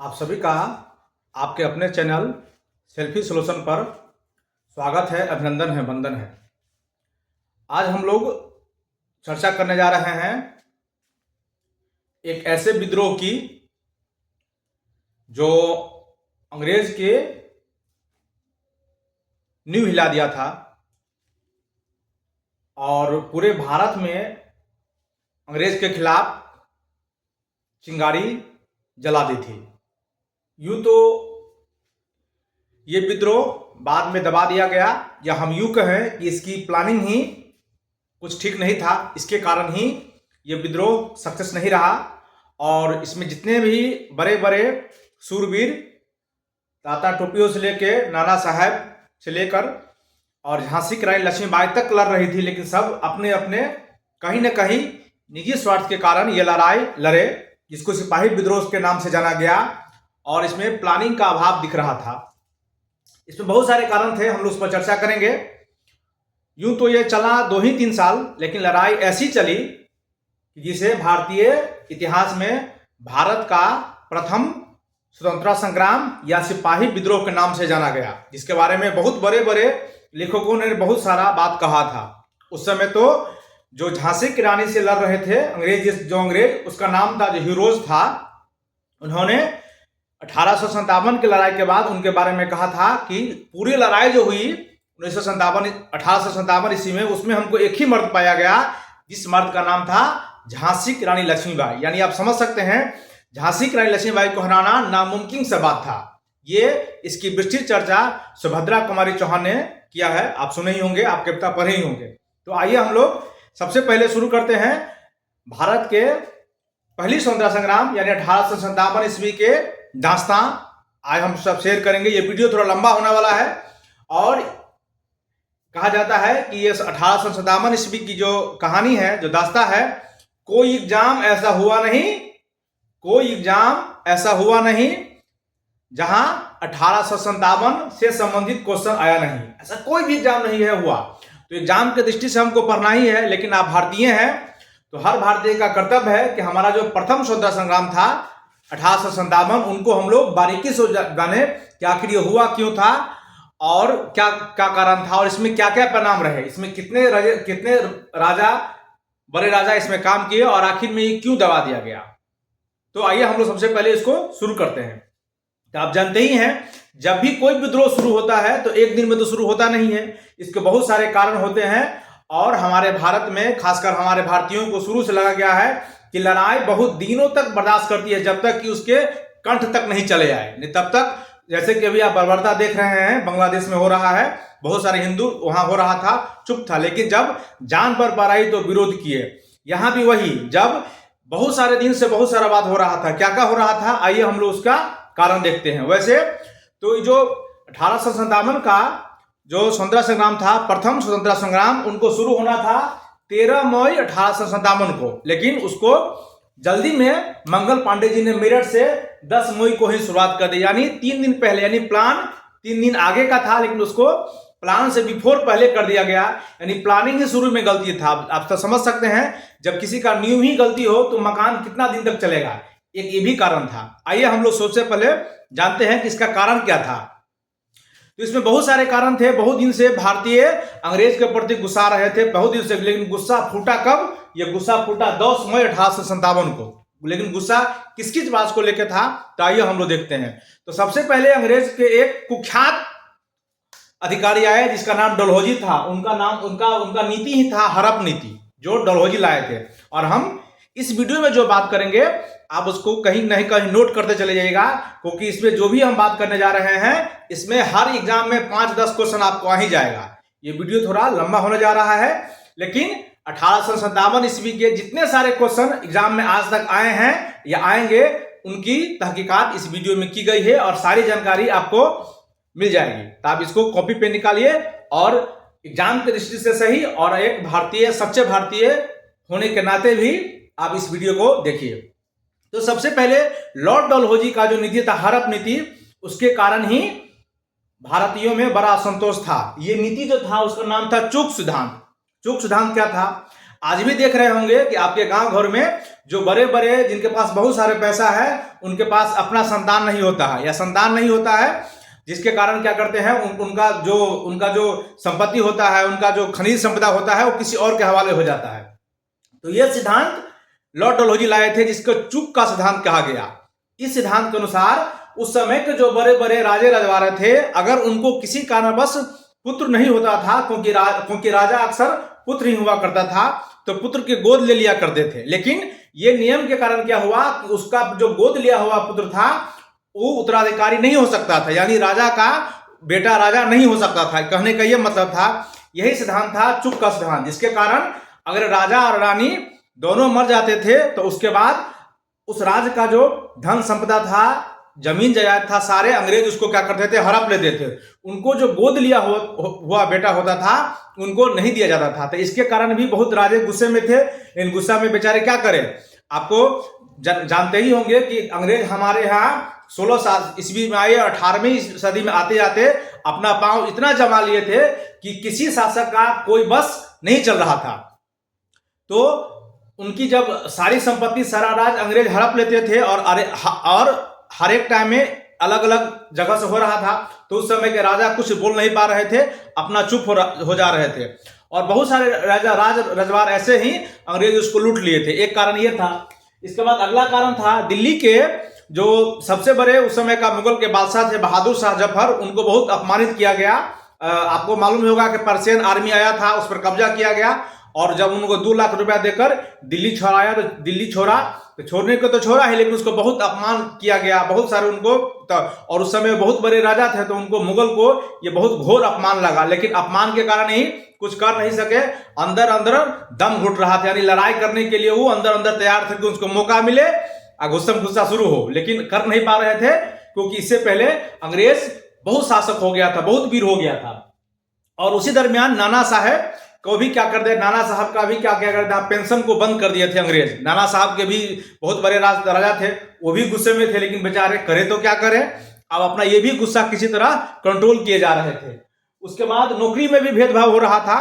आप सभी का आपके अपने चैनल सेल्फी सॉल्यूशन पर स्वागत है, अभिनंदन है, वंदन है। आज हम लोग चर्चा करने जा रहे हैं एक ऐसे विद्रोह की जो अंग्रेज के नींव हिला दिया था और पूरे भारत में अंग्रेज के खिलाफ चिंगारी जला दी थी। यूं तो ये विद्रोह बाद में दबा दिया गया, या हम यूं कहें कि इसकी प्लानिंग ही कुछ ठीक नहीं था, इसके कारण ही ये विद्रोह सक्सेस नहीं रहा। और इसमें जितने भी बड़े बड़े सूरवीर, ताता टोपियों से लेके नाना साहब से लेकर और झांसी की रानी लक्ष्मीबाई तक लड़ रही थी, लेकिन सब अपने अपने कहीं न कहीं निजी स्वार्थ के कारण ये लड़ाई लड़े, जिसको सिपाही विद्रोह के नाम से जाना गया। और इसमें प्लानिंग का अभाव दिख रहा था। इसमें बहुत सारे कारण थे, हम लोग उस पर चर्चा करेंगे। यूं तो ये चला 2 ही 3 साल, लेकिन लड़ाई ऐसी चली कि जिसे भारतीय इतिहास में भारत का प्रथम स्वतंत्रता संग्राम या सिपाही विद्रोह के नाम से जाना गया, जिसके बारे में बहुत बड़े बड़े लेखकों ने बहुत सारा बात कहा था। उस समय तो जो झांसी की रानी से लड़ रहे थे अंग्रेज, उसका नाम था, जो हीरोज था, उन्होंने 1857 की लड़ाई के बाद उनके बारे में कहा था कि पूरी लड़ाई जो हुई 1857 ईस्वी में, उसमें हमको एक ही मर्द पाया गया, जिस मर्द का नाम था झांसी की रानी लक्ष्मीबाई। यानी आप समझ सकते हैं, झांसी की रानी लक्ष्मीबाई को हराना नामुमकिन सा बात था। ये इसकी विस्तृत चर्चा सुभद्रा कुमारी चौहान ने किया है, आप सुने ही होंगे, आप कविता पढ़े ही होंगे। तो आइए हम लोग सबसे पहले शुरू करते हैं भारत के पहली स्वतंत्रता संग्राम यानी 1857 ईस्वी के दास्तां। आज हम सब शेयर करेंगे। ये वीडियो थोड़ा लंबा होने वाला है और कहा जाता है कि ये 1857 ईस्वी की जो कहानी है, जो दास्तां है, कोई एग्जाम ऐसा हुआ नहीं जहां 1857 से संबंधित क्वेश्चन आया नहीं। ऐसा कोई भी एग्जाम नहीं है हुआ। तो एग्जाम की दृष्टि से हमको पढ़ना ही है, लेकिन आप भारतीय हैं तो हर भारतीय का कर्तव्य है कि हमारा जो प्रथम स्वतंत्रता संग्राम था 1857, उनको हम लोग बारीकी से जाने कि आखिर ये हुआ क्यों था और क्या क्या कारण था और इसमें क्या क्या परिणाम रहे, इसमें कितने राजा, बड़े राजा इसमें काम किए और आखिर में ये क्यों दबा दिया गया। तो आइए हम लोग सबसे पहले इसको शुरू करते हैं। तो आप जानते ही हैं, जब भी कोई विद्रोह शुरू होता है तो एक दिन में तो शुरू होता नहीं है, इसके बहुत सारे कारण होते हैं। और हमारे भारत में, खासकर हमारे भारतीयों को शुरू से लगा गया है कि लड़ाई बहुत दिनों तक बर्दाश्त करती है, जब तक कि उसके कंठ तक नहीं चले जाए, नहीं तब तक। जैसे कि अभी आप बर्बरता देख रहे हैं, बांग्लादेश में हो रहा है, बहुत सारे हिंदू वहां हो रहा था, चुप था, लेकिन जब जान पर आई तो विरोध किए। यहां भी वही, जब बहुत सारे दिन से बहुत सारा बात हो रहा था, क्या क्या हो रहा था, आइए हम लोग उसका कारण देखते हैं। वैसे तो जो 1857 का जो स्वतंत्रता संग्राम था, प्रथम स्वतंत्रता संग्राम, उनको शुरू होना था 13 मई 1857 को, लेकिन उसको जल्दी में मंगल पांडे जी ने मेरठ से 10 मई को ही शुरुआत कर दी, यानी 3 दिन पहले। यानी प्लान 3 दिन आगे का था, लेकिन उसको प्लान से बिफोर पहले कर दिया गया। यानी प्लानिंग ही शुरू में गलती था। आप तो समझ सकते हैं, जब किसी का नींव ही गलती हो तो मकान कितना दिन तक चलेगा, एक ये भी कारण था। आइए हम लोग सबसे पहले जानते हैं कि इसका कारण क्या था। तो इसमें बहुत सारे कारण थे। बहुत दिन से भारतीय अंग्रेज के प्रति गुस्सा रहे थे, बहुत दिन से, लेकिन गुस्सा फूटा कब? यह गुस्सा फूटा 10 मई 1857 को। लेकिन गुस्सा किस किस बात को लेकर था, तो आइए हम लोग देखते हैं। तो सबसे पहले अंग्रेज के एक कुख्यात अधिकारी आए, जिसका नाम डलहौजी था। उनका नीति ही था हड़प नीति, जो डलहौजी लाए थे। और हम इस वीडियो में जो बात करेंगे, आप उसको कहीं नहीं कहीं नोट करते चले जाइएगा, क्योंकि इसमें जो भी हम बात करने जा रहे हैं, इसमें हर एग्जाम में 5-10 क्वेश्चन आपको आ ही जाएगा। ये वीडियो थोड़ा लंबा होने जा रहा है, लेकिन 1857 ईस्वी के जितने सारे क्वेश्चन एग्जाम में आज तक आए हैं या आएंगे, उनकी तहकीकात इस वीडियो में की गई है और सारी जानकारी आपको मिल जाएगी। तो आप इसको कॉपी पे निकालिए और एग्जाम की दृष्टि से सही, और एक भारतीय, सच्चे भारतीय होने के नाते भी आप इस वीडियो को देखिए। तो सबसे पहले लॉर्ड डलहौजी का जो नीति था, हड़प नीति, उसके कारण ही भारतीयों में बड़ा असंतोष था। ये नीति जो था, उसका नाम था चूक सिद्धांत। चूक सिद्धांत क्या था? आज भी देख रहे होंगे कि आपके गांव घर में जो बड़े बड़े जिनके पास बहुत सारे पैसा है उनके पास अपना संतान नहीं होता है या संतान नहीं होता है, जिसके कारण क्या करते हैं उनका जो संपत्ति होता है, उनका जो खनिज संपदा होता है वो किसी और के हवाले हो जाता है। तो यह सिद्धांत लॉर्ड डलहौजी लाए थे जिसको चुप का सिद्धांत कहा गया। इस सिद्धांत के अनुसार उस समय के जो बड़े बड़े राजे रजवाड़े थे, अगर उनको किसी कारणवश पुत्र नहीं होता था, क्योंकि राजा अक्सर पुत्र ही हुआ करता था, तो पुत्र के गोद ले लिया करते थे। लेकिन ये नियम के कारण क्या हुआ कि उसका जो गोद लिया हुआ पुत्र था वो उत्तराधिकारी नहीं हो सकता था, यानी राजा का बेटा राजा नहीं हो सकता था। कहने का यह मतलब था, यही सिद्धांत था चुप का सिद्धांत, जिसके कारण अगर राजा और रानी दोनों मर जाते थे तो उसके बाद उस राज्य का जो धन संपदा था, जमीन जायदाद था, सारे अंग्रेज उसको क्या करते थे, हड़प लेते थे। उनको जो गोद लिया हुआ बेटा होता था उनको नहीं दिया जाता था। तो इसके कारण भी बहुत राजे गुस्से में थे। इन गुस्सा में बेचारे क्या करें, आपको जानते ही होंगे कि अंग्रेज हमारे यहाँ 16 ईस्वी में आए, 18वीं सदी में आते जाते अपना पांव इतना जमा लिए थे कि किसी शासक का कोई बस नहीं चल रहा था। तो उनकी जब सारी संपत्ति, सारा राज अंग्रेज हड़प लेते थे और हर एक टाइम में अलग अलग जगह से हो रहा था, तो उस समय के राजा कुछ बोल नहीं पा रहे थे, अपना चुप हो जा रहे थे। और बहुत सारे रजवाड़ ऐसे ही अंग्रेज उसको लूट लिए थे। एक कारण ये था। इसके बाद अगला कारण था, दिल्ली के जो सबसे बड़े उस समय का मुगल के बादशाह थे बहादुर शाह जफर, उनको बहुत अपमानित किया गया। आपको मालूम होगा कि पर्शियन आर्मी आया था, उस पर कब्जा किया गया और जब उनको 2 लाख रुपया देकर दिल्ली छोड़ाया तो दिल्ली छोड़ा, तो छोड़ने को तो छोड़ा है लेकिन उसको बहुत अपमान किया गया, बहुत सारे उनको और उस समय बहुत बड़े राजा थे तो उनको मुगल को ये बहुत घोर अपमान लगा। लेकिन अपमान के कारण ही कुछ कर नहीं सके, अंदर अंदर दम घुट रहा था, यानी लड़ाई करने के लिए वो अंदर अंदर तैयार थे कि उसको मौका मिले, गुस्सा गुस्सा शुरू हो, लेकिन कर नहीं पा रहे थे क्योंकि इससे पहले अंग्रेज बहुत शासक हो गया था, बहुत वीर हो गया था। और उसी दरमियान नाना साहब को भी क्या कर दिया, नाना साहब का भी क्या कर दिया, पेंशन को बंद कर दिए थे अंग्रेज। नाना साहब के भी बहुत बड़े राजा थे, वो भी गुस्से में थे, लेकिन बेचारे करे तो क्या करें, अब अपना ये भी गुस्सा किसी तरह कंट्रोल किए जा रहे थे। उसके बाद नौकरी में भी भेदभाव हो रहा था।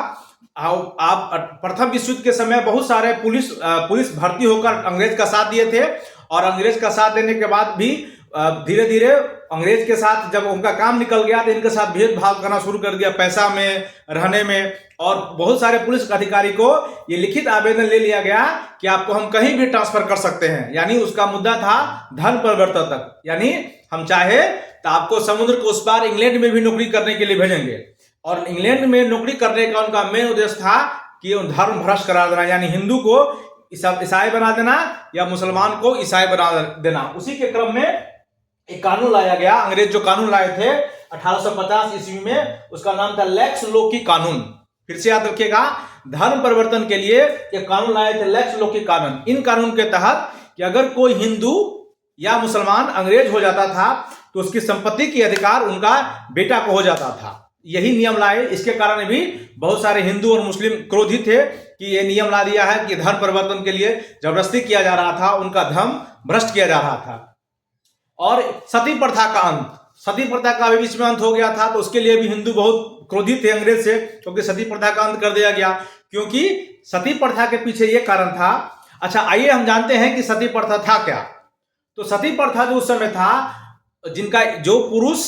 आप प्रथम विश्व युद्ध के समय बहुत सारे पुलिस भर्ती होकर अंग्रेज का साथ दिए थे और अंग्रेज का साथ देने के बाद भी धीरे धीरे अंग्रेज के साथ जब उनका काम निकल गया तो इनके साथ भेदभाव करना शुरू कर दिया, पैसा में, रहने में। और बहुत सारे पुलिस अधिकारी को ये लिखित आवेदन ले लिया गया कि आपको हम कहीं भी ट्रांसफर कर सकते हैं, यानी उसका मुद्दा था धन परिवर्तन तक, यानी हम चाहे तो आपको समुद्र के उस पार इंग्लैंड में भी नौकरी करने के लिए भेजेंगे। और इंग्लैंड में नौकरी करने का उनका मेन उद्देश्य था कि धर्म भ्रष्ट करा देना, यानी हिंदू को ईसाई बना देना या मुसलमान को ईसाई बना देना। उसी के क्रम में एक कानून लाया गया, अंग्रेज जो कानून लाए थे 1850 ईस्वी में, उसका नाम था लेक्स लोकी कानून। फिर से याद रखिएगा, धर्म परिवर्तन के लिए एक कानून लाए थे, लेक्स लोकी कानून। इन कानून के तहत कि अगर कोई हिंदू या मुसलमान अंग्रेज हो जाता था तो उसकी संपत्ति की अधिकार उनका बेटा को हो जाता था। यही नियम लाए। इसके कारण भी बहुत सारे हिंदू और मुस्लिम क्रोधित थे कि यह नियम ला दिया है कि धर्म परिवर्तन के लिए जबरदस्ती किया जा रहा था, उनका धर्म भ्रष्ट किया जा रहा था। और सती प्रथा का अंत, सती प्रथा का भी बीच में अंत हो गया था, तो उसके लिए भी हिंदू बहुत क्रोधित थे अंग्रेज से, क्योंकि सती प्रथा का अंत कर दिया गया। क्योंकि सती प्रथा के पीछे ये कारण था। अच्छा, आइए हम जानते हैं कि सती प्रथा था क्या। तो सती प्रथा जो उस समय था, जिनका जो पुरुष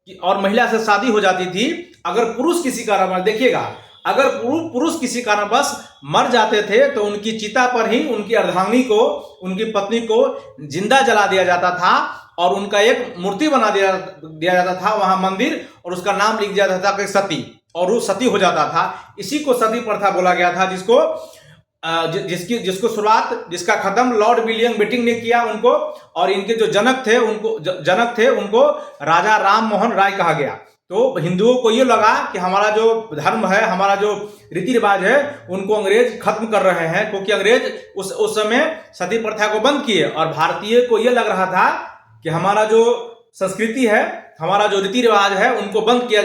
और महिला से शादी हो जाती थी, अगर पुरुष किसी कारणवश, देखिएगा, अगर पुरुष किसी कारणवश मर जाते थे तो उनकी चिता पर ही उनकी अर्धांगिनी को, उनकी पत्नी को जिंदा जला दिया जाता था और उनका एक मूर्ति बना दिया जाता था वहां मंदिर, और उसका नाम लिख दिया जाता था कि सती, और वो सती हो जाता था। इसी को सती प्रथा बोला गया था, जिसको शुरुआत, जिसका खत्म लॉर्ड विलियम बेटिंग ने किया उनको, और इनके जो जनक थे उनको राजा राम मोहन राय कहा गया। तो हिंदुओं को ये लगा कि हमारा जो धर्म है, हमारा जो रीति रिवाज है, उनको अंग्रेज खत्म कर रहे हैं, क्योंकि अंग्रेज उस समय सती प्रथा को बंद किए और भारतीय को ये लग रहा था कि हमारा जो संस्कृति है, हमारा जो रीति रिवाज है, उनको बंद किया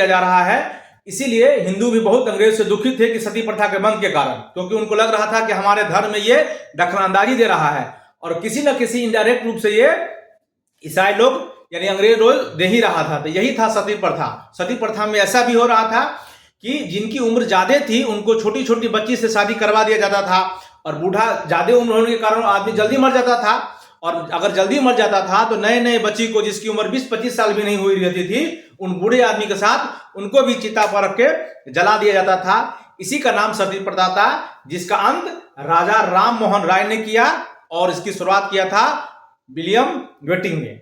जा रहा है। इसीलिए हिंदू भी बहुत अंग्रेज से दुखित थे कि सती प्रथा के बंद के कारण, क्योंकि उनको लग रहा था कि हमारे धर्म में ये दखलंदाजी दे रहा है और किसी न किसी इनडायरेक्ट रूप से ये ईसाई लोग यानी अंग्रेज लोग दे ही रहा था। तो यही था सती प्रथा। सती प्रथा में ऐसा भी हो रहा था कि जिनकी उम्र ज्यादा थी उनको छोटी छोटी बच्ची से शादी करवा दिया जाता था, और बूढ़ा ज्यादा उम्र होने के कारण आदमी जल्दी मर जाता था, और अगर जल्दी मर जाता था तो नए नए बच्ची को जिसकी उम्र 20-25 साल भी नहीं हुई रहती थी, उन बूढ़े आदमी के साथ उनको भी चिता पर रख के जला दिया जाता था। इसी का नाम सती प्रथा था, जिसका अंत राजा राम मोहन राय ने किया, और इसकी शुरुआत किया था विलियम वेटिंग ने,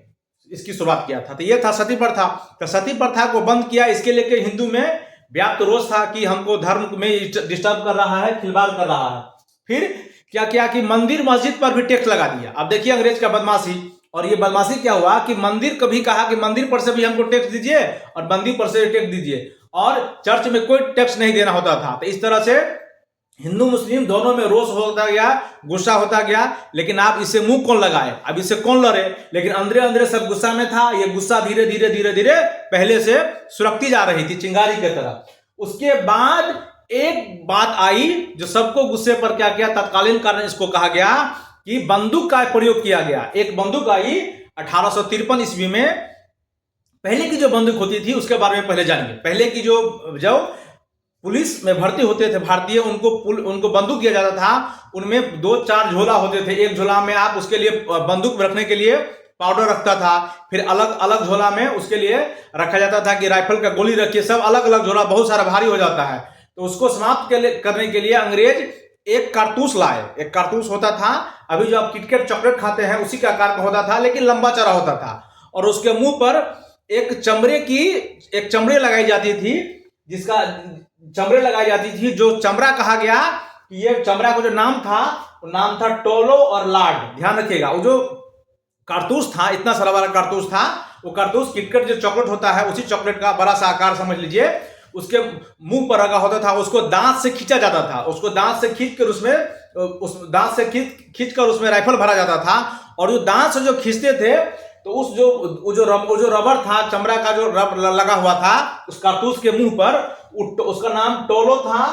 इसकी शुरुआत किया था। तो यह था सती प्रथा। तो सती प्रथा को बंद किया, इसके लेके हिंदू में व्याप्त रोष था कि हमको धर्म में डिस्टर्ब कर रहा है, खिलवाड़ कर रहा है। फिर क्या किया कि मंदिर मस्जिद पर भी टैक्स लगा दिया। अब देखिए अंग्रेज का बदमाशी, और ये बदमाशी क्या हुआ कि मंदिर कभी कहा कि मंदिर पर से भी हमको टैक्स दीजिए और मंदिर पर से भी टैक्स दीजिए, और चर्च में कोई टैक्स नहीं देना होता था। तो इस तरह से हिंदू मुस्लिम दोनों में रोष होता गया, गुस्सा होता गया। लेकिन आप इससे मुंह कौन लगाए, अब इससे कौन लड़े, लेकिन अंदर अंदर सब गुस्सा में था। ये गुस्सा धीरे धीरे धीरे धीरे पहले से सुलगती जा रही थी चिंगारी की तरह। उसके बाद एक बात आई जो सबको गुस्से पर क्या किया, तत्कालीन कारण इसको कहा गया कि बंदूक का प्रयोग किया गया। एक बंदूक आई 1853 ईस्वी में। पहले की जो बंदूक होती थी उसके बारे में पहले जानिए। पहले की जो पुलिस में भर्ती होते थे भारतीय, उनको बंदूक दिया जाता था। उनमें 2-4 झोला होते थे। एक झोला में आप उसके लिए बंदूक रखने के लिए पाउडर रखता था, फिर अलग अलग झोला में उसके लिए रखा जाता था कि राइफल का गोली रखिए, सब अलग अलग झोला, बहुत सारा भारी हो जाता है। तो उसको समाप्त करने के लिए अंग्रेज एक कारतूस लाए। एक कारतूस होता था, अभी जो आप किटकैट चॉकलेट खाते हैं उसी का आकार का होता था, लेकिन लंबा चौड़ा होता था, और उसके मुंह पर एक चमड़े लगाई जाती थी, जिसका चमड़े लगाई जाती थी, जो चमड़ा कहा गया कि ये चमड़ा का जो नाम था वो नाम था टोलो और लाड। ध्यान रखिएगा, वो जो कारतूस था, इतना सारा वाला कारतूस था, वो कारतूस किटकैट जो चॉकलेट होता है उसी चॉकलेट का बड़ा सा आकार समझ लीजिए, उसके मुंह पर लगा होता था। उसको दांत से खींचा जाता था, उसको दांत से खींच कर उसमें राइफल भरा जाता था। और जो दांत से जो खींचते थे तो वो जो रबर था, चमड़ा का जो रबर लगा हुआ था उस कारतूस के मुंह पर, उसका नाम टोलो था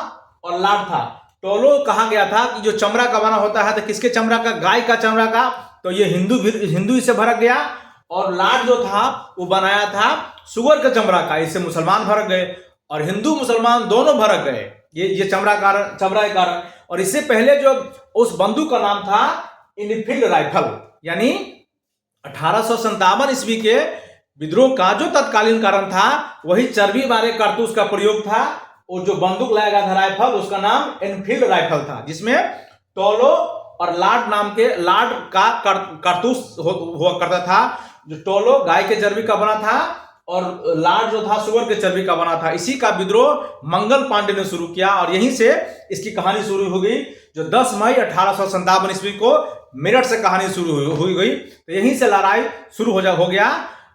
और लाड था। टोलो कहा गया था कि जो चमड़ा का बना होता है, तो किसके चमड़ा का, गाय का चमड़ा का, तो ये हिंदू इससे भड़क गया। और लाड जो था वो बनाया था सुअर के चमड़ा का, इससे मुसलमान भड़क गए, और हिंदू मुसलमान दोनों भड़क गए ये चमड़ा के कारण। और इससे पहले जो उस बंदूक का नाम था इनफील्ड राइफल, यानी 1857 ईस्वी के विद्रोह का जो तत्कालीन कारण था वही चर्बी वाले कारतूस का प्रयोग था। और जो बंदूक लाया गया था राइफल, उसका नाम एनफील्ड राइफल था, जिसमें टोलो और लाड का कारतूस हुआ करता था। जो टोलो गाय के चर्बी का बना था और लाड जो था सुअर के चर्बी का बना था। इसी का विद्रोह मंगल पांडे ने शुरू किया, और यहीं से इसकी कहानी शुरू हो गई, जो 10 मई 1857 ईस्वी को मेरठ से कहानी शुरू हुई गई। तो यहीं से लड़ाई शुरू हो गया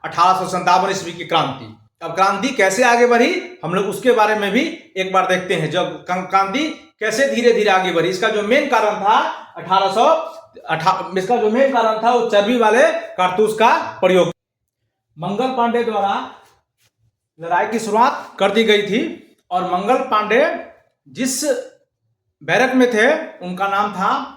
1857 ईस्वी की क्रांति। अब क्रांति कैसे आगे बढ़ी, हम लोग उसके बारे में भी एक बार देखते हैं। जब क्रांति कैसे धीरे धीरे आगे बढ़ी, इसका जो मेन कारण था वो चर्बी वाले कारतूस का प्रयोग। मंगल पांडे द्वारा लड़ाई की शुरुआत कर दी गई थी, और मंगल पांडे जिस बैरक में थे उनका नाम था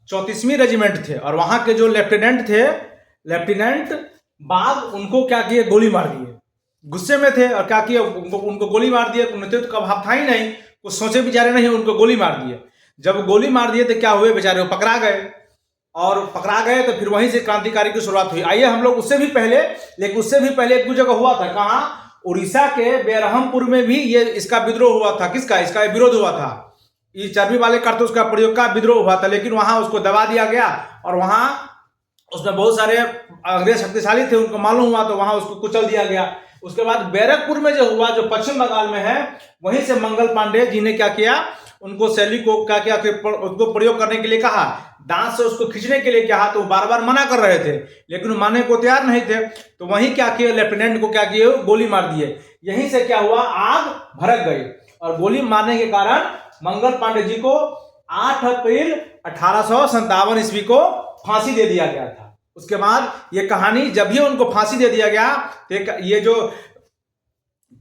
34वीं रेजिमेंट थे, और वहां के जो लेफ्टिनेंट बाग, उनको क्या किए, गोली मार दिए। गुस्से में थे और क्या किए, उनको गोली मार दिए। नेतृत्व का भाव था ही नहीं, कुछ सोचे विचारे नहीं, उनको गोली मार दिए। जब गोली मार दिए तो क्या हुए, बेचारे पकड़ा गए, और पकड़ा गए तो फिर वहीं से क्रांतिकारी की शुरुआत हुई। आइए हम लोग उससे भी पहले एक दो जगह हुआ था। कहाँ, उड़ीसा के बेरहमपुर में भी ये इसका विद्रोह हुआ था। इसका विरोध हुआ था, ये चर्बी वाले कारतूस का प्रयोग का विद्रोह हुआ था, लेकिन वहां उसको दबा दिया गया, और वहां उसमें बहुत सारे अंग्रेज शक्तिशाली थे, उनको मालूम हुआ तो वहां उसको कुचल दिया गया। उसके बाद बैरकपुर में जो हुआ, जो पश्चिम बंगाल में है, वहीं से मंगल पांडे जी ने क्या किया, उनको शैली को क्या किया, उसको प्रयोग करने के लिए कहा, दांत से उसको खींचने के लिए कहा, तो बार बार मना कर रहे थे, लेकिन मानने को तैयार नहीं थे। तो वहीं क्या किया, लेफ्टिनेंट को क्या किए, गोली मार दिए। यहीं से क्या हुआ, आग भड़क गई, और गोली मारने के कारण मंगल पांडे जी को 8 अप्रैल 1857 ईस्वी को फांसी दे दिया गया था। उसके बाद ये कहानी, जब भी उनको फांसी दे दिया गया, तो ये जो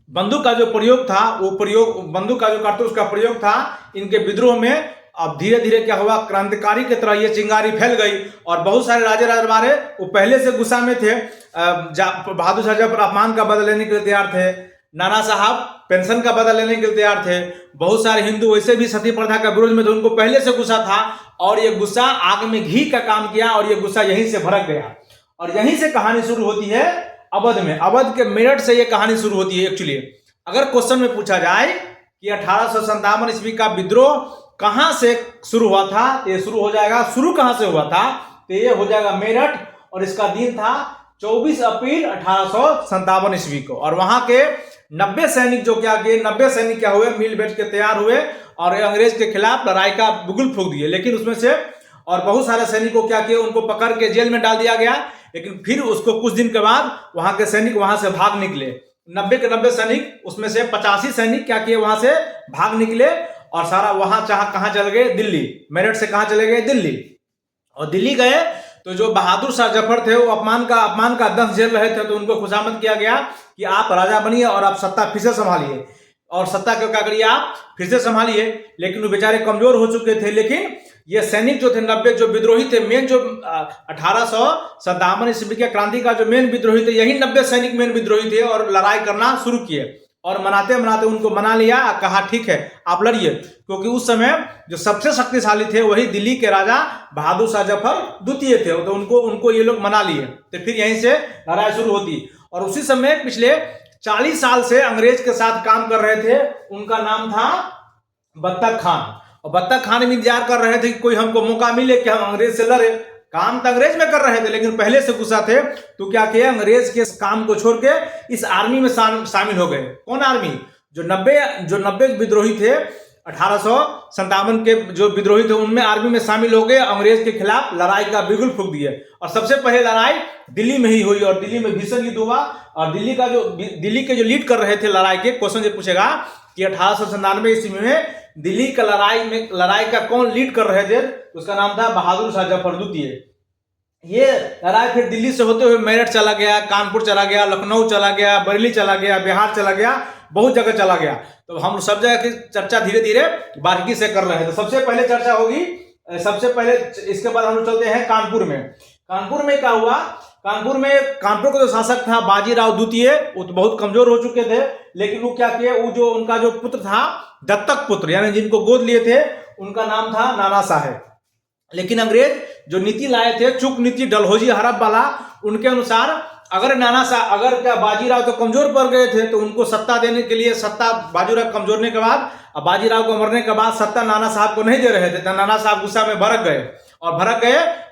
बंदूक का जो प्रयोग था, बंदूक का जो कारतूस का प्रयोग था, इनके विद्रोह में अब धीरे धीरे क्या हुआ, क्रांतिकारी की तरह ये चिंगारी फैल गई, और बहुत सारे राजे वो पहले से गुस्सा में थे। बहादुर शाह जब अपमान का बदला लेने के लिए तैयार थे, नाना साहब पेंशन का बदला लेने के लिए तैयार थे। बहुत सारे हिंदू वैसे भी सती प्रथा का विरोध में थे, उनको पहले से गुस्सा था और ये गुस्सा आग में घी का काम किया और ये गुस्सा यहीं से भड़क गया। और यहीं से कहानी शुरू होती है अवध में। अवध के मेरठ से ये कहानी शुरू होती है। एक्चुअली अगर क्वेश्चन में पूछा जाए कि 1857 ईस्वी का विद्रोह कहां से शुरू हुआ था, तो ये शुरू हो जाएगा, शुरू कहां से हुआ था, तो ये हो जाएगा मेरठ, और इसका दिन था 24 अप्रैल 1857 ईस्वी को। और वहां के 90 सैनिक जो क्या किए, 90 सैनिक क्या हुए, मिल बैठ के तैयार हुए और अंग्रेज के खिलाफ लड़ाई का बिगुल फूंक दिए। लेकिन उसमें से और बहुत सारे सैनिक को क्या किए, उनको पकड़ के जेल में डाल दिया गया। लेकिन फिर उसको कुछ दिन के बाद वहां के सैनिक वहां से भाग निकले। 90 के 90 सैनिक, उसमें से 85 सैनिक क्या किए, वहां से भाग निकले और सारा वहां कहां चले गए, दिल्ली। मेरठ से कहां चले गए, दिल्ली। और दिल्ली गए तो जो बहादुर शाह जफर थे वो अपमान का दंश झेल रहे थे, तो उनको खुशामद किया गया कि आप राजा बनिए और आप सत्ता फिर से संभालिए, और सत्ता को क्या करिए, आप फिर से संभालिए। लेकिन वो बेचारे कमजोर हो चुके थे। लेकिन ये सैनिक जो थे 90 जो विद्रोही थे, मेन जो 1857 ईस्वी के क्रांति का जो मेन विद्रोही थे, यही 90 सैनिक मेन विद्रोही थे और लड़ाई करना शुरू किए। और मनाते मनाते उनको मना लिया, कहा ठीक है आप लड़िए, क्योंकि उस समय जो सबसे शक्तिशाली थे वही दिल्ली के राजा बहादुर शाह जफर द्वितीय थे, तो उनको ये लोग मना लिए। तो फिर यहीं से लड़ाई शुरू होती। और उसी समय पिछले 40 साल से अंग्रेज के साथ काम कर रहे थे, उनका नाम था बत्तख खान। और बत्तख खान भी इंतजार कर रहे थे कि कोई हमको मौका मिले कि हम अंग्रेज से लड़े। काम तो अंग्रेज में कर रहे थे, लेकिन पहले से गुस्सा थे, तो क्या किया, अंग्रेज के काम को छोड़ के इस आर्मी में शामिल हो गए। कौन आर्मी, जो 90 विद्रोही थे, 1857 के जो विद्रोही थे, उनमें आर्मी में शामिल हो गए, अंग्रेज के खिलाफ लड़ाई का बिगुल फूंक दिए। और सबसे पहले लड़ाई दिल्ली में ही हुई और दिल्ली में भीषण युद्ध हुआ। और दिल्ली के जो लीड कर रहे थे लड़ाई के, क्वेश्चन जो पूछेगा कि 1897 ईस्वी में दिल्ली का लड़ाई का कौन लीड कर रहे थे, उसका नाम था बहादुर शाह जफर द्वितीय। ये लड़ाई फिर दिल्ली से होते हुए मेरठ चला गया, कानपुर चला गया, लखनऊ चला गया, बरेली चला गया, बिहार चला गया, बहुत जगह चला गया। तो हम सब जगह की चर्चा धीरे धीरे बारीकी से कर रहे हैं। तो सबसे पहले चर्चा होगी, सबसे पहले इसके बाद हम लोग चलते हैं कानपुर में। कानपुर में क्या हुआ, कानपुर का जो शासक था बाजीराव द्वितीय, वो तो बहुत कमजोर हो चुके थे। लेकिन वो क्या किए, वो जो उनका जो पुत्र था, दत्तक पुत्र, यानी जिनको गोद लिए थे, उनका नाम था नाना साहेब। लेकिन अंग्रेज जो नीति लाए थे, चुक नीति, डलहौजी हड़प वाला, उनके अनुसार अगर क्या बाजीराव तो कमजोर पड़ गए थे, तो उनको सत्ता देने के लिए, सत्ता बाजीराव कमजोरने के बाद, अब बाजीराव को मरने के बाद सत्ता नाना साहब को नहीं दे रहे थे, तो नाना साहब गुस्सा में भड़क गए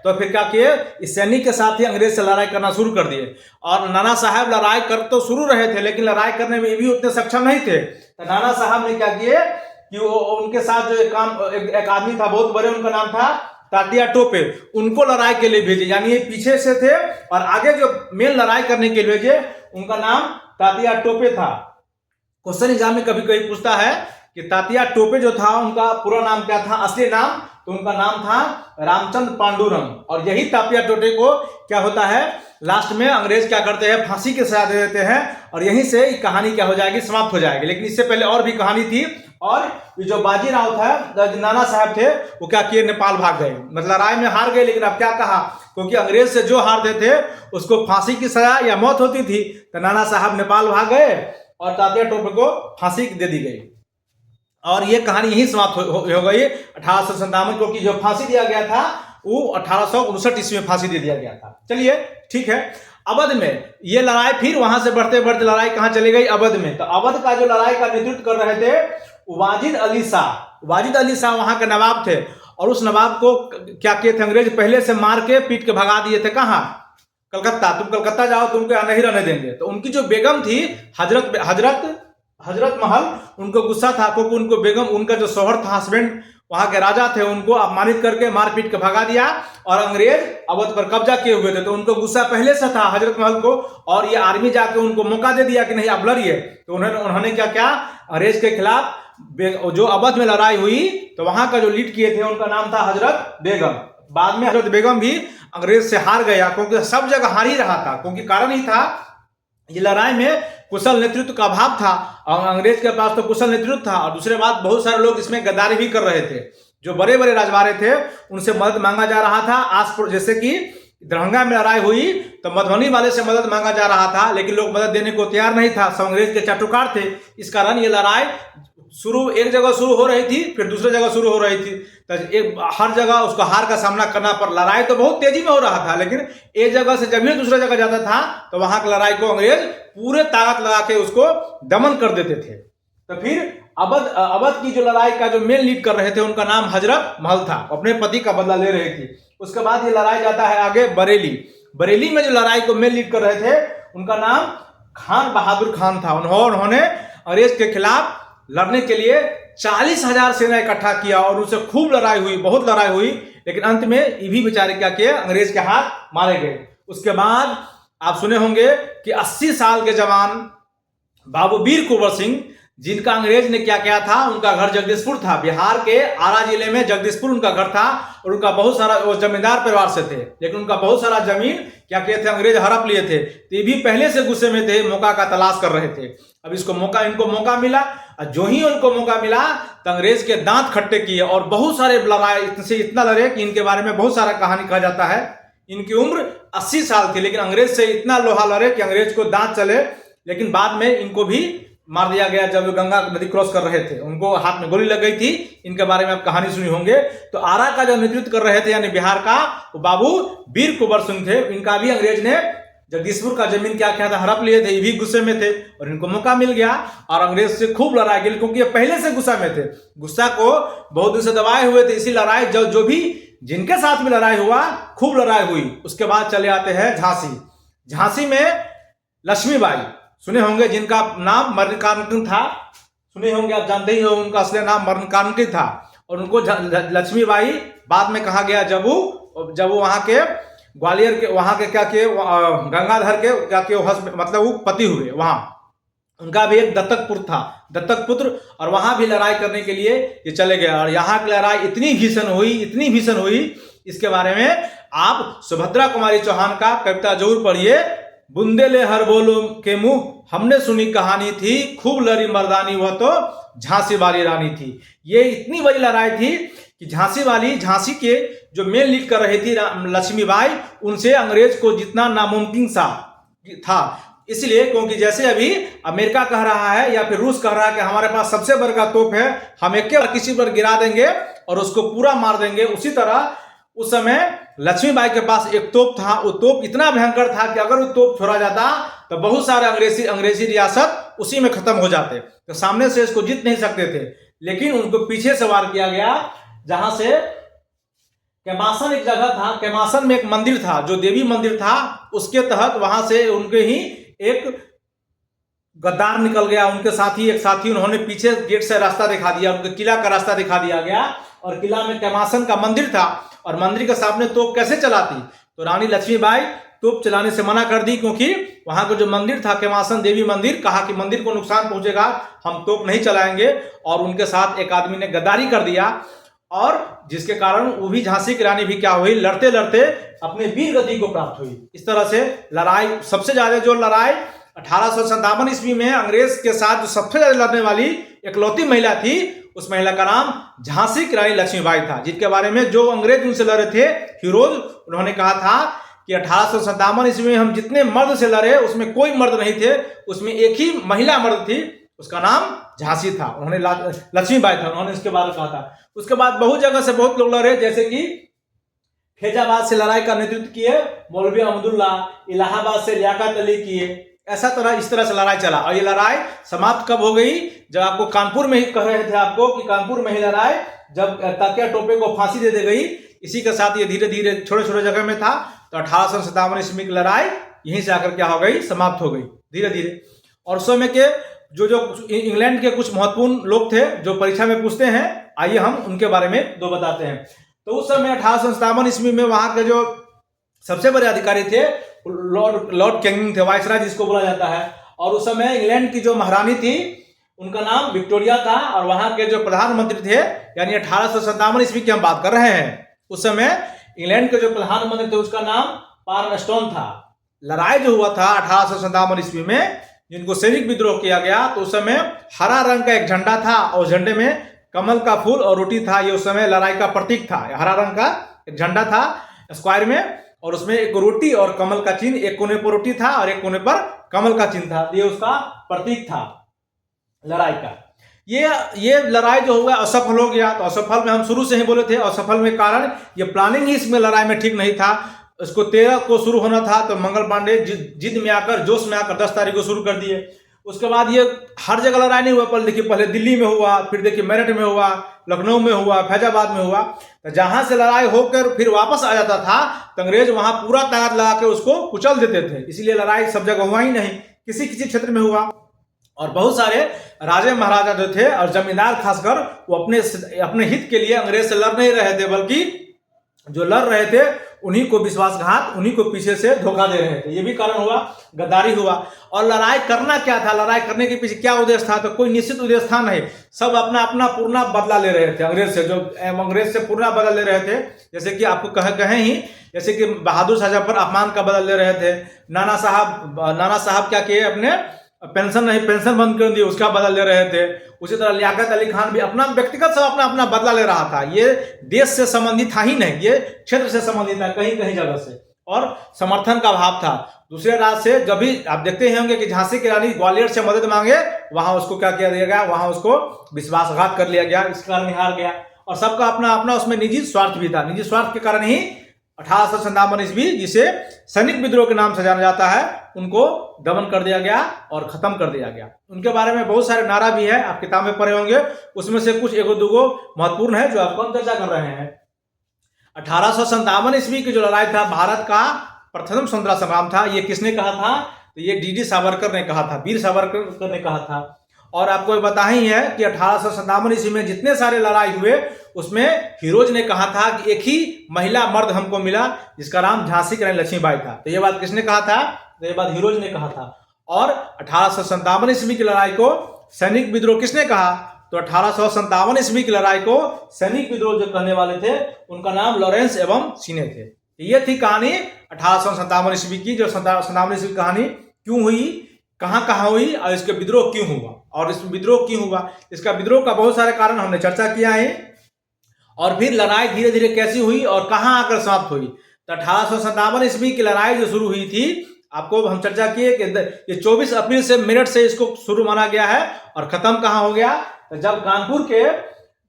तो फिर क्या किए, इस सैनिक के साथ ही अंग्रेज से लड़ाई करना शुरू कर दिए। और नाना साहब लड़ाई कर तो शुरू रहे थे, लेकिन लड़ाई करने में भी उतने सक्षम नहीं थे। तो नाना साहब ने क्या किए कि वो उनके साथ जो एक आदमी था बहुत बड़े, उनका नाम था तात्या टोपे, उनको लड़ाई के लिए भेजे। यानी ये पीछे से थे और आगे जो मेन लड़ाई करने के लिए भेजे, उनका नाम तात्या टोपे था। क्वेश्चन एग्जाम में कभी कभी पूछता है कि तात्या टोपे जो था, उनका पूरा नाम क्या था, असली नाम, तो उनका नाम था रामचंद्र पांडुरंग। और यही तात्या टोपे को क्या होता है, लास्ट में अंग्रेज क्या करते हैं, फांसी की सजा दे देते हैं। और यहीं से कहानी क्या हो जाएगी, समाप्त हो जाएगी। लेकिन इससे पहले और भी कहानी थी। और जो बाजीराव था, नाना साहब थे, वो क्या किए, नेपाल भाग गए। मतलब लड़ाई में हार गए, लेकिन अब क्या कहा, क्योंकि अंग्रेज से जो हारते थे उसको फांसी की सजा या मौत होती थी, तो नाना साहब नेपाल भाग गए और तात्या टोपे को फांसी दे दी गई। और ये कहानी यही समाप्त हो गई 1857, क्योंकि जो फांसी दिया गया था वो 1859 ईस्वी में फांसी दे दिया गया था। चलिए ठीक है, अवध में ये लड़ाई फिर वहां से बढ़ते बढ़ते लड़ाई कहां चली गई, अवध में। तो अवध का जो लड़ाई का नेतृत्व कर रहे थे वाजिद अली शाह वहां के नवाब थे। और उस नवाब को क्या किए थे, अंग्रेज पहले से मार के पीट के भगा दिए थे। कहां, कलकत्ता। तुम कलकत्ता जाओ, तुमको यहाँ नहीं रहने देंगे। तो उनकी जो बेगम थी हजरत महल, उनको गुस्सा था, क्योंकि उनको बेगम, उनका जो शौहर था, हस्बैंड वहां के राजा थे, उनको अपमानित करके मार पीट के भगा दिया। और अंग्रेज अवध पर कब्जा किए हुए थे, तो उनको गुस्सा पहले से था हजरत महल को। और ये आर्मी जाके उनको मौका दे दिया कि नहीं आप लड़िए। तो उन्होंने क्या किया, अंग्रेज के खिलाफ जो अवध में लड़ाई हुई, तो वहां का जो लीड किए थे उनका नाम था हजरत बेगम। बाद में हजरत बेगम भी अंग्रेज से हार गया, क्योंकि सब जगह हार ही रहा था। क्योंकि कारण ही था, ये लड़ाई में कुशल नेतृत्व का अभाव था, और अंग्रेज के पास तो कुशल नेतृत्व था। और दूसरे बात, बहुत सारे लोग इसमें गद्दारी भी कर रहे थे। जो बड़े बड़े राजवाड़े थे, उनसे मदद मांगा जा रहा था। जैसे कि दरभंगा में लड़ाई हुई तो मधुबनी वाले से मदद मांगा जा रहा था, लेकिन लोग मदद देने को तैयार नहीं था, सब अंग्रेज के चाटुकार थे। इस कारण ये लड़ाई शुरू एक जगह शुरू हो रही थी, फिर दूसरी जगह शुरू हो रही थी, तो हर जगह उसको हार का सामना करना पर लड़ाई तो बहुत तेजी में हो रहा था, लेकिन एक जगह से जब भी दूसरी जगह जाता था तो वहां की लड़ाई को अंग्रेज पूरे ताकत लगा के उसको दमन कर देते थे। तो फिर अवध की जो लड़ाई का जो मेन लीड कर रहे थे उनका नाम हजरत महल था, अपने पति का बदला ले रही थी। उसके बाद ये लड़ाई जाता है आगे बरेली। बरेली में जो लड़ाई को मेन लीड कर रहे थे उनका नाम खान बहादुर खान था। उन्होंने अंग्रेज के खिलाफ लड़ने के लिए 40,000 सेना इकट्ठा किया और उनसे खूब लड़ाई हुई, बहुत लड़ाई हुई, लेकिन अंत में ये भी बेचारे क्या किए, अंग्रेज के हाथ मारे गए। उसके बाद आप सुने होंगे कि 80 साल के जवान बाबू वीर कुंवर सिंह, जिनका अंग्रेज ने क्या किया था, उनका घर जगदीशपुर था, बिहार के आरा जिले में जगदीशपुर उनका घर था, और उनका बहुत सारा, वो जमींदार परिवार से थे, लेकिन उनका बहुत सारा जमीन क्या किए थे, अंग्रेज हड़प लिए थे। तो ये भी पहले से गुस्से में थे, मौका का तलाश कर रहे थे। अब इनको मौका मिला, और जो ही उनको मौका मिला तो अंग्रेज के दांत खट्टे किए और बहुत सारे लड़ाई, इतना लड़े कि इनके बारे में बहुत सारा कहानी कहा जाता है। इनकी उम्र 80 साल थी, लेकिन अंग्रेज से इतना लोहा लड़े कि अंग्रेज को दांत चले, लेकिन बाद में इनको भी मार दिया गया। जब वो गंगा नदी क्रॉस कर रहे थे, उनको हाथ में गोली लग गई थी। इनके बारे में आप कहानी सुनी होंगे। तो आरा का जो नेतृत्व कर रहे थे यानी बिहार का, वो बाबू वीर कुंवर सिंह थे। इनका भी अंग्रेज ने जगदीशपुर का जमीन क्या किया था, हड़प लिए थे। ये भी गुस्से में थे और इनको मौका मिल गया और अंग्रेज से खूब लड़ाई गई, क्योंकि ये पहले से गुस्सा में थे, गुस्सा को बहुत दिन से दबाए हुए थे। इसी लड़ाई जो भी जिनके साथ में लड़ाई हुआ, खूब लड़ाई हुई। उसके बाद चले आते हैं झांसी। झांसी में लक्ष्मीबाई सुने होंगे, जिनका नाम मरणकांत था, सुने होंगे, आप जानते ही हो, उनका असली नाम मरणकांत था। और उनको लक्ष्मीबाई बाद में कहा गया, जब वो वहां के ग्वालियर के, वहां के क्या किए, गंगाधर के क्या किए, मतलब वो पति हुए। वहां उनका भी एक दत्तक पुत्र, और वहां भी लड़ाई करने के लिए ये चले गए। और यहाँ की लड़ाई इतनी भीषण हुई, इसके बारे में आप सुभद्रा कुमारी चौहान का कविता जरूर पढ़िए। बुंदेले हर बोलो के मुंह, हमने सुनी कहानी थी, खूब लड़ी मर्दानी, वह तो झांसी वाली रानी थी। ये इतनी बड़ी लड़ाई थी कि झांसी के जो मेन लीड कर रही थी लक्ष्मीबाई, उनसे अंग्रेज को जितना नामुमकिन सा था। इसलिए क्योंकि जैसे अभी अमेरिका कह रहा है या फिर रूस कह रहा है कि हमारे पास सबसे बड़ा तोप है, हम एक किसी पर गिरा देंगे और उसको पूरा मार देंगे, उसी तरह उस समय लक्ष्मीबाई के पास एक तोप था। वो तोप इतना भयंकर था कि अगर वो तोप छोड़ा जाता तो बहुत सारे अंग्रेजी रियासत उसी में खत्म हो जाते। तो सामने से इसको जीत नहीं सकते थे, लेकिन उनको पीछे से वार किया गया। जहां से कैमासन एक जगह था, कैमासन में एक मंदिर था जो देवी मंदिर था, उसके तहत वहां से उनके ही एक गद्दार निकल गया, उनके साथी एक साथी, उन्होंने पीछे गेट से रास्ता दिखा दिया, उनके किला का रास्ता दिखा दिया गया। और किला में कैमासन का मंदिर था, और मंदिर के सामने तोप कैसे चलाती, तो रानी लक्ष्मीबाई तोप चलाने से मना कर दी, क्योंकि वहां का जो मंदिर था कैमासन देवी मंदिर, कहा कि मंदिर को नुकसान पहुंचेगा, हम तोप नहीं चलाएंगे। और उनके साथ एक आदमी ने गद्दारी कर दिया, और जिसके कारण वो भी, झांसी की रानी भी क्या हुई, लड़ते लड़ते अपने वीर गति को प्राप्त हुई। इस तरह से लड़ाई, सबसे ज्यादा जो लड़ाई 1857 ईस्वी में अंग्रेज के साथ जो सबसे ज्यादा लड़ने वाली इकलौती महिला थी, उस महिला का नाम झांसी की रानी लक्ष्मीबाई था, जिनके बारे में जो अंग्रेज उनसे लड़े थे हीरोज, उन्होंने कहा था कि 1857 ईस्वी में हम जितने मर्द से लड़े उसमें कोई मर्द नहीं थे, उसमें एक ही महिला मर्द थी, उसका नाम झांसी था, उन्होंने लक्ष्मीबाई था, उन्होंने इसके बारे में कहा था। उसके बाद बहुत जगह से बहुत लोग लड़े, जैसे कि फैजाबाद से लड़ाई का नेतृत्व किए मौलवी अहमदुल्ला, इलाहाबाद से लियाकत अली किए। इस तरह से लड़ाई चला। और ये लड़ाई समाप्त कब हो गई, जब आपको कानपुर में ही कह रहे थे आपको कि कानपुर में ही लड़ाई, जब तात्या टोपे को फांसी दे दी गई, इसी के साथ ये धीरे धीरे छोटे छोटे जगह में था। तो 1857 ईस्वी की लड़ाई यहीं से आकर क्या हो गई, समाप्त हो गई धीरे धीरे। और उस समय के जो इंग्लैंड के कुछ महत्वपूर्ण लोग थे जो परीक्षा में पूछते हैं, आइए हम उनके बारे में दो बताते हैं। तो उस समय 1857 ईस्वी में वहां के जो सबसे बड़े अधिकारी थे लॉर्ड कैनिंग थे, वाइसराय जिसको बोला जाता है। और उस समय इंग्लैंड की जो महारानी थी उनका नाम विक्टोरिया था। और वहां के जो प्रधानमंत्री थे, यानी 1857 ईस्वी की हम बात कर रहे हैं, उस समय इंग्लैंड के जो प्रधानमंत्री थे उसका नाम पार्नस्टोन था। लड़ाई जो हुआ था 1857 ईस्वी में, जिनको सैनिक विद्रोह किया गया, तो उस समय हरा रंग का एक झंडा था और झंडे में कमल का फूल और रोटी था। ये उस समय लड़ाई का प्रतीक था। हरा रंग का एक झंडा था स्क्वायर में, और उसमें एक रोटी और कमल का चिन्ह, एक कोने पर रोटी था और एक कोने पर कमल का चिन्ह था। ये उसका प्रतीक था लड़ाई का। ये लड़ाई जो हुआ असफल हो गया। तो असफल में हम शुरू से ही बोले थे, असफल में कारण ये प्लानिंग ही इसमें लड़ाई में ठीक नहीं था। इसको 13 को शुरू होना था, तो मंगल पांडे जिद में आकर, जोश में आकर 10 तारीख को शुरू कर दिए। उसके बाद ये हर जगह लड़ाई नहीं हुआ, पर देखिए पहले दिल्ली में हुआ, फिर देखिए मेरठ में हुआ, लखनऊ में हुआ, फैजाबाद में हुआ। तो जहां से लड़ाई होकर फिर वापस आ जाता था तो अंग्रेज वहां पूरा ताकत लगा के उसको कुचल देते थे। इसलिए लड़ाई सब जगह हुआ ही नहीं, किसी किसी क्षेत्र में हुआ। और बहुत सारे राजे महाराजा जो थे और जमींदार खासकर, वो अपने हित के लिए अंग्रेज से लड़ नहीं रहे थे, बल्कि जो लड़ रहे थे उन्हीं को विश्वासघात, उन्हीं को पीछे से धोखा दे रहे थे। ये भी कारण हुआ, गद्दारी हुआ। और लड़ाई करना क्या था, लड़ाई करने के पीछे क्या उद्देश्य था, तो कोई निश्चित उद्देश्य था नहीं। सब अपना अपना पूर्ण बदला ले रहे थे अंग्रेज से, जो अंग्रेज से पूर्ण बदला ले रहे थे। जैसे कि आपको कहे ही, जैसे कि बहादुर शाह जफर अपमान का बदला ले रहे थे। नाना साहब क्या किए, अपने पेंशन बंद कर दी, उसका बदला ले रहे थे। उसी तरह लियाकत अली खान भी अपना व्यक्तिगत सब अपना अपना बदला ले रहा था। ये देश से संबंधित था ही नहीं, ये क्षेत्र से संबंधित था, कहीं कहीं जगह से। और समर्थन का अभाव था दूसरे राज्य से। जब भी आप देखते होंगे कि झांसी की रानी ग्वालियर से मदद मांगे, वहां उसको क्या किया गया, वहां उसको विश्वासघात कर लिया गया, इस कारण हार गया। और सबका अपना अपना उसमें निजी स्वार्थ भी था। निजी स्वार्थ के कारण ही 1857 ईस्वी, जिसे सैनिक विद्रोह के नाम से जाना जाता है, उनको दमन कर दिया गया और खत्म कर दिया गया। उनके बारे में बहुत सारे नारा भी है, आप किताब में पढ़े होंगे। उसमें से कुछ एगो दूगो महत्वपूर्ण है जो आपको हम चर्चा कर रहे हैं। 1857 ईस्वी की जो लड़ाई था, भारत का प्रथम स्वतंत्रता संग्राम था। ये किसने कहा था, तो ये डीडी सावरकर ने कहा था, वीर सावरकर ने कहा था। और आपको बता ही है कि 1857 ईस्वी में जितने सारे लड़ाई हुए, उसमें हीरोज ने कहा था कि एक ही महिला मर्द हमको मिला जिसका नाम झांसी की रानी लक्ष्मीबाई था। तो ये बात किसने कहा था, तो ये बात हीरोज ने कहा था। और 1857 ईस्वी की लड़ाई को सैनिक विद्रोह किसने कहा, तो 1857 ईस्वी की लड़ाई को सैनिक विद्रोह जो कहने वाले थे, उनका नाम लॉरेंस एवं सीने थे। ये थी कहानी 1857 ईस्वी की। जो 57 ईस्वी की कहानी क्यों हुई, कहाँ हुई और इसके विद्रोह क्यों हुआ, और इस विद्रोह क्यों हुआ, इसका विद्रोह का बहुत सारे कारण हमने चर्चा किया है। और फिर लड़ाई धीरे धीरे कैसी हुई और कहाँ आकर समाप्त हुई। तो 1857 ईस्वी की लड़ाई जो शुरू हुई थी, आपको हम चर्चा किए कि ये 24 अप्रैल से मेरठ से इसको शुरू माना गया है। और खत्म कहाँ हो गया, तो जब कानपुर के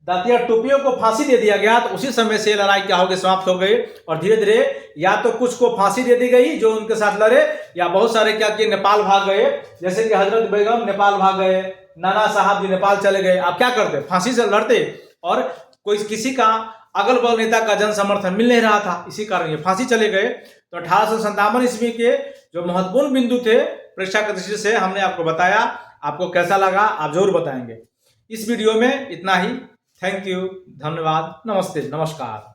दातिया टोपियों को फांसी दे दिया गया, तो उसी समय से लड़ाई क्या हो गई, समाप्त हो गई। और धीरे धीरे या तो कुछ को फांसी दे दी गई जो उनके साथ लड़े, या बहुत सारे क्या किए, नेपाल भाग गए। जैसे कि हजरत बेगम नेपाल भाग गए, नाना साहब जी नेपाल चले गए। आप क्या करते, फांसी से लड़ते, और कोई किसी का अगल बगल नेता का जन समर्थन मिल नहीं रहा था, इसी कारण ये फांसी चले गए। तो 1857 ईस्वी के जो महत्वपूर्ण बिंदु थे परीक्षा की दृष्टि से हमने आपको बताया। आपको कैसा लगा आप जरूर बताएंगे। इस वीडियो में इतना ही। थैंक यू, धन्यवाद, नमस्ते, नमस्कार।